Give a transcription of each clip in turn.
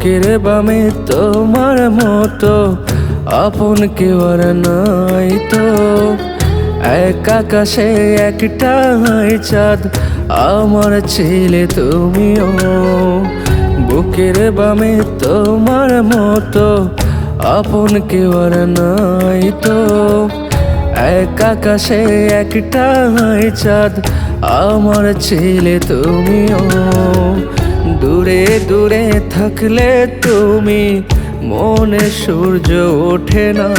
বুকের বামে তোমার মতো আপন কেউ আর নাই তো। এক আকাশে একটাই চাঁদ, আমার ছেলে তুমিও। বুকের বামে তোমার মতো আপন কেউ আর নাই তো। এক আকাশে একটাই চাঁদ, আমার ছেলে তুমিও। দূরে দূরে থাকলে তুমি, মনে সূর্য ওঠে না।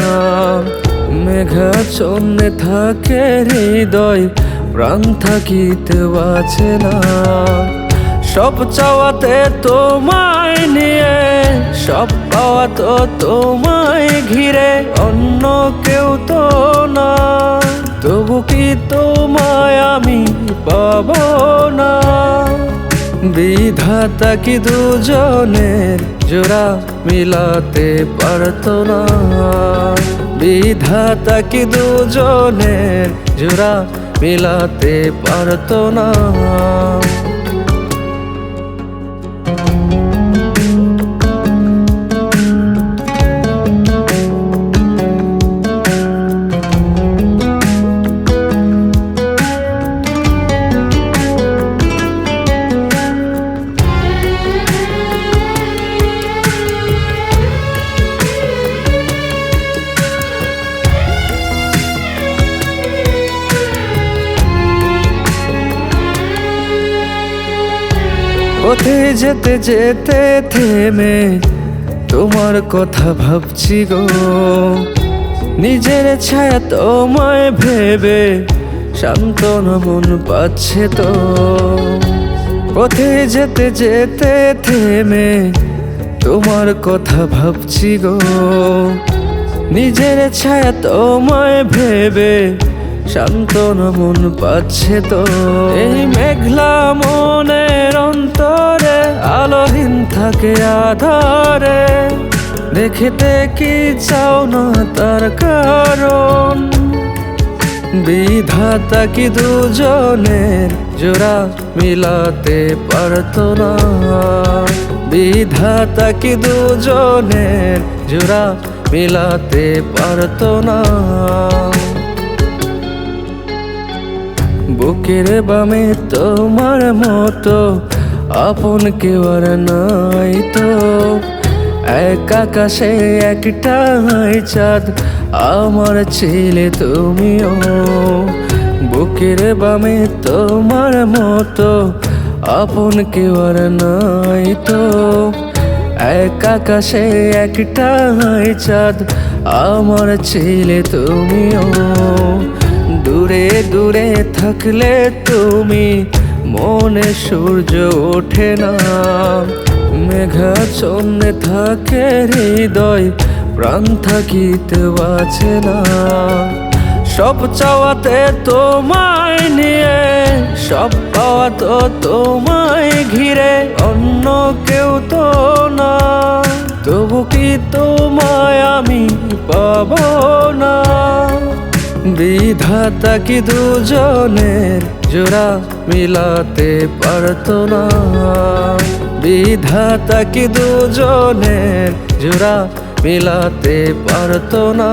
মেঘাচ্ছন্নে থাকে হৃদয়, প্রাণ থাকিতে বাঁচে না। সব চাওয়াতে তোমায় নিয়ে, সব পাওয়া তো তোমায় ঘিরে, অন্য কেউ তো না। তবু কি তোমায় আমি পাবো না? বিধাতা কি দুজনের জোড়া মিলাতে পারতো না? বিধাতা কি দুজনের জোড়া মিলাতে পারতো না? পথে যেতে যেতে থেমে তোমার কথা ভাবছি গো। নিজের ছায়া তোমায় ভেবে সান্ত্বনা মন পাচ্ছে তো। পথে যেতে যেতে থেমে তোমার কথা ভাবছি গো। নিজের ছায়া তোমায় ভেবে সান্ত্বনা মন পাচ্ছে তো। এই মেঘলা মনের অন্তরে আলোহীন থাকে আধারে, দেখতে কি চাও না তার কারণ? বিধাতা কি দুজনের জোড়া মিলাতে পারতো না? বিধাতা কি দুজনের জোড়া মিলাতে পারতো না? বুকের বামে তোমার মতো আপন কেউ আর নাই তো। এক আকাশে একটাই চাঁদ, আমার ছেলে তুমিও। বুকের বামে তোমার মতো আপন কেউ আর নাই তো। এক আকাশে একটাই চাঁদ, আমার ছেলে তুমিও। দূরে দূরে থাকলে তুমি, মনে সূর্য ওঠে না। মেঘাচ্ছন্নে থাকে হৃদয়, প্রাণ থাকিতে বাঁচে না। সব চাওয়াতে তোমায় নিয়ে, সব পাওয়া তো তোমায় ঘিরে, অন্য কেউ তো না। তবু কি তোমায় আমি পাবো না? বিধাতা কি দুজনের জোড়া মিলাতে পারতো না? বিধাতা কি দুজনের জোড়া মিলাতে পারতো না?